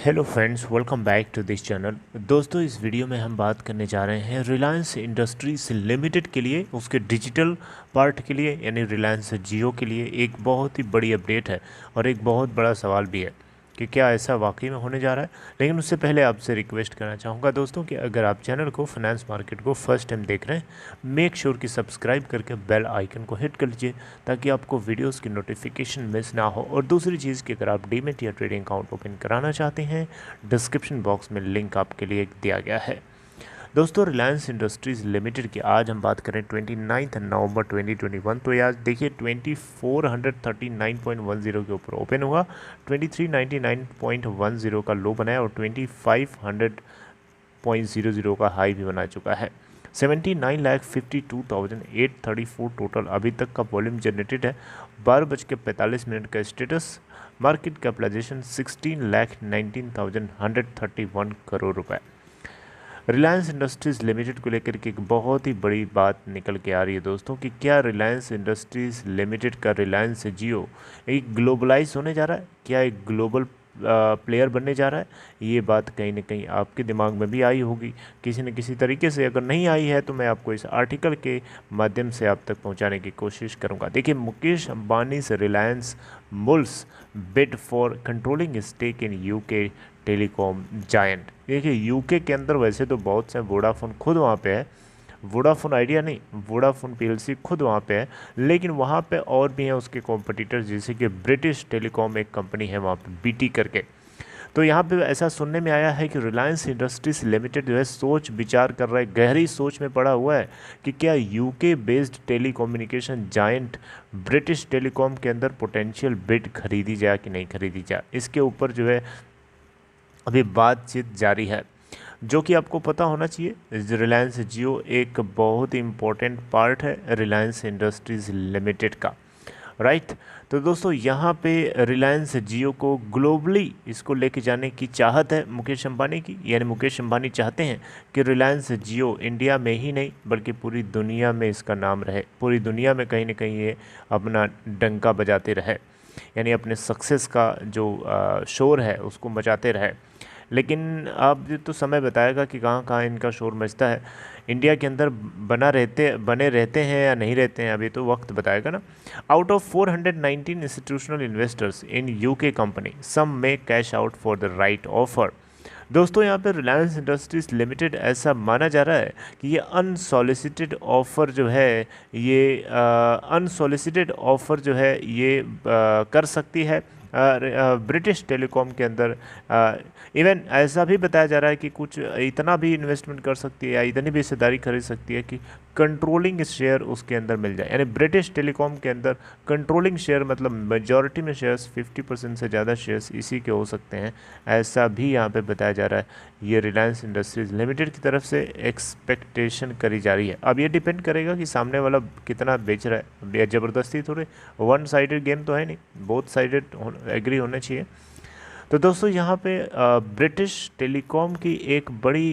Hello friends, welcome back to this channel. दोस्तों, इस video में हम बात करने जा रहे हैं रिलायंस इंडस्ट्रीज लिमिटेड के लिए, उसके डिजिटल पार्ट के लिए यानी रिलायंस जियो के लिए एक बहुत ही बड़ी अपडेट है और एक बहुत बड़ा सवाल भी है कि क्या ऐसा वाकई में होने जा रहा है। लेकिन उससे पहले आपसे रिक्वेस्ट करना चाहूँगा दोस्तों कि अगर आप चैनल को फाइनेंस मार्केट को फर्स्ट टाइम देख रहे हैं, मेक श्योर कि सब्सक्राइब करके बेल आइकन को हिट कर लीजिए ताकि आपको वीडियोस की नोटिफिकेशन मिस ना हो। और दूसरी चीज़ कि अगर आप डीमेट या ट्रेडिंग अकाउंट ओपन कराना चाहते हैं, डिस्क्रिप्शन बॉक्स में लिंक आपके लिए दिया गया है। दोस्तों, रिलायंस इंडस्ट्रीज़ लिमिटेड की आज हम बात करें 29 नवंबर 2021, तो आज देखिए 2439.10 के ऊपर ओपन हुआ, 2399.10 का लो बनाया और 2500.00 का हाई भी बना चुका है। 79,52,834 टोटल अभी तक का वॉल्यूम जनरेटेड है। 12:45 का स्टेटस, मार्केट कैपिटलाइजेशन 16,19,131 करोड़ रुपए। रिलायंस इंडस्ट्रीज़ लिमिटेड को लेकर के एक बहुत ही बड़ी बात निकल के आ रही है दोस्तों कि क्या रिलायंस इंडस्ट्रीज़ लिमिटेड का रिलायंस जियो एक ग्लोबलाइज होने जा रहा है, क्या एक ग्लोबल प्लेयर बनने जा रहा है। ये बात कहीं ना कहीं आपके दिमाग में भी आई होगी किसी न किसी तरीके से। अगर नहीं आई है तो मैं आपको इस आर्टिकल के माध्यम से आप तक पहुंचाने की कोशिश करूंगा। देखिए, मुकेश अंबानी से Reliance mulls bid for controlling stake in UK telecom giant. देखिए, यूके के अंदर वैसे तो बहुत से, वोडाफोन खुद वहाँ पे है, वोडाफोन आइडिया नहीं, वोडाफोन पीएलसी खुद वहाँ पे है, लेकिन वहाँ पे और भी हैं उसके कॉम्पिटिटर्स, जैसे कि ब्रिटिश टेलीकॉम एक कंपनी है वहाँ पे बीटी करके। तो यहाँ पे ऐसा सुनने में आया है कि रिलायंस इंडस्ट्रीज लिमिटेड जो है सोच विचार कर रहा है, गहरी सोच में पड़ा हुआ है कि क्या UK based telecommunication giant British telecom के अंदर पोटेंशियल बिड खरीदी जाए कि नहीं खरीदी जाए। इसके ऊपर जो है अभी बातचीत जारी है, जो कि आपको पता होना चाहिए। रिलायंस जियो एक बहुत ही इम्पोर्टेंट पार्ट है रिलायंस इंडस्ट्रीज़ लिमिटेड का, राइट। तो दोस्तों, यहाँ पे रिलायंस जियो को ग्लोबली इसको लेके जाने की चाहत है मुकेश अंबानी की, यानी मुकेश अंबानी चाहते हैं कि रिलायंस जियो इंडिया में ही नहीं बल्कि पूरी दुनिया में इसका नाम रहे, पूरी दुनिया में कहीं ना कहीं ये अपना डंका बजाते रहे, यानी अपने सक्सेस का जो शोर है उसको मचाते रहे। लेकिन अब तो समय बताएगा कि कहाँ कहाँ इनका शोर मचता है, इंडिया के अंदर बने रहते हैं या नहीं रहते हैं, अभी तो वक्त बताएगा ना। Out of 419 institutional investors in UK company, some may cash out for the right offer. दोस्तों, यहाँ पे रिलायंस इंडस्ट्रीज लिमिटेड ऐसा माना जा रहा है कि ये अनसॉलिसिटेड ऑफ़र जो है, ये अनसॉलिसिटेड ऑफ़र जो है ये कर सकती है ब्रिटिश टेलीकॉम के अंदर। इवन ऐसा भी बताया जा रहा है कि कुछ इतना भी इन्वेस्टमेंट कर सकती है या इतनी भी हिस्सेदारी खरीद सकती है कि कंट्रोलिंग शेयर उसके अंदर मिल जाए, यानी ब्रिटिश टेलीकॉम के अंदर कंट्रोलिंग शेयर मतलब मेजॉरिटी में शेयर्स 50% से ज़्यादा शेयर्स इसी के हो सकते हैं, ऐसा भी यहाँ पे बताया जा रहा है। ये रिलायंस इंडस्ट्रीज लिमिटेड की तरफ से एक्सपेक्टेशन करी जा रही है। अब ये डिपेंड करेगा कि सामने वाला कितना बेच रहा है, अब ज़बरदस्ती थोड़े वन साइडेड गेम तो है नहीं, बोथ साइडेड एग्री होने चाहिए। तो दोस्तों, यहाँ पे ब्रिटिश टेलीकॉम की एक बड़ी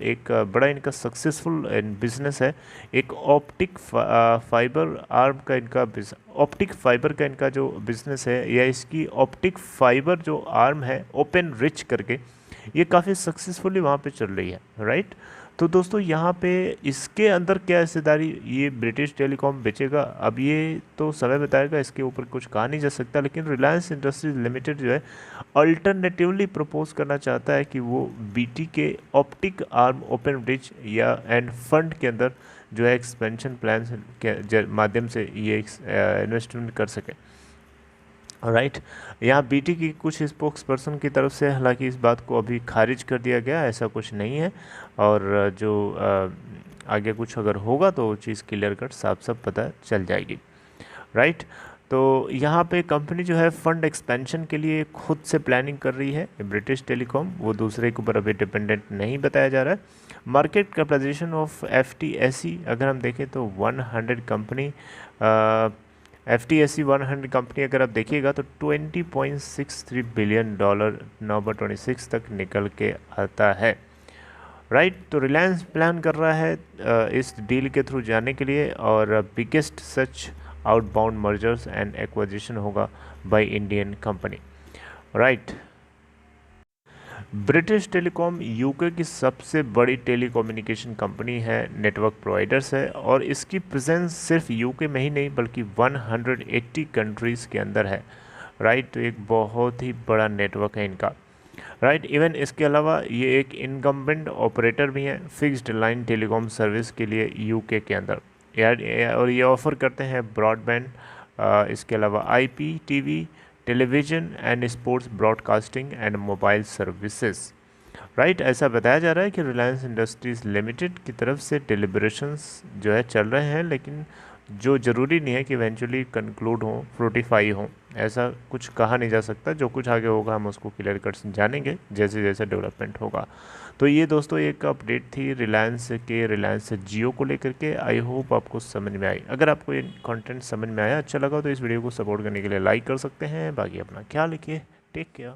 एक बड़ा इनका सक्सेसफुल बिजनेस है, एक ऑप्टिक फाइबर आर्म का इनका ऑप्टिक फाइबर का इनका जो बिजनेस है, या इसकी ऑप्टिक फाइबर जो आर्म है ओपन रिच करके, ये काफ़ी सक्सेसफुली वहाँ पे चल रही है, राइट। तो दोस्तों, यहाँ पे इसके अंदर क्या हिस्सेदारी ये ब्रिटिश टेलीकॉम बेचेगा, अब ये तो समय बताएगा, इसके ऊपर कुछ कहा नहीं जा सकता। लेकिन रिलायंस इंडस्ट्रीज लिमिटेड जो है अल्टरनेटिवली प्रपोज करना चाहता है कि वो बीटी के ऑप्टिक आर्म ओपन ब्रिज या एंड फंड के अंदर जो है एक्सपेंशन प्लान के माध्यम से ये इन्वेस्टमेंट कर सके, राइट। यहाँ बीटी की कुछ स्पोक्स पर्सन की तरफ से हालांकि इस बात को अभी खारिज कर दिया गया, ऐसा कुछ नहीं है। और जो आगे कुछ अगर होगा तो चीज़ क्लियर कट साफ साफ पता चल जाएगी, राइट। तो यहाँ पे कंपनी जो है फंड एक्सपेंशन के लिए खुद से प्लानिंग कर रही है, ब्रिटिश टेलीकॉम, वो दूसरे के ऊपर अभी डिपेंडेंट नहीं बताया जा रहा है। मार्केट कैपिटलाइजेशन ऑफ एफटीएसई अगर हम देखें तो 100 कंपनी, एफटीएसई 100 कंपनी अगर आप देखिएगा तो $20.63 बिलियन नवंबर 26 तक निकल के आता है, राइट। तो रिलायंस प्लान कर रहा है इस डील के थ्रू जाने के लिए, और biggest such outbound mergers and acquisition होगा by Indian company, right. British Telecom UK की सबसे बड़ी टेलीकम्युनिकेशन कंपनी है, नेटवर्क प्रोवाइडर्स है, और इसकी प्रेजेंस सिर्फ यूके में ही नहीं बल्कि 180 कंट्रीज़ के अंदर है। राइट, तो एक बहुत ही बड़ा नेटवर्क है इनका। राइट, इवन इसके अलावा ये एक इनकम्बेंट ऑपरेटर भी हैं फिक्स्ड लाइन टेलीकॉम सर्विस के लिए यूके के अंदर यार, और ये ऑफ़र करते हैं ब्रॉडबैंड, इसके अलावा IP TV, television and sports broadcasting and mobile services. Right, ऐसा बताया जा रहा है कि रिलायंस इंडस्ट्रीज़ लिमिटेड की तरफ से डिलिब्रेशंस जो है चल रहे हैं, लेकिन जो ज़रूरी नहीं है कि इवेंचुअली कंक्लूड हों, फ्रूटिफाई हों। ऐसा कुछ कहा नहीं जा सकता, जो कुछ आगे होगा हम उसको क्लियर कट जानेंगे जैसे जैसे डेवलपमेंट होगा। तो ये दोस्तों एक अपडेट थी रिलायंस जियो को लेकर के। आई होप आपको समझ में आई। अगर आपको ये कंटेंट समझ में आया, अच्छा लगा, तो इस वीडियो को सपोर्ट करने के लिए लाइक कर सकते हैं। बाकी अपना ख्याल रखिए, टेक केयर।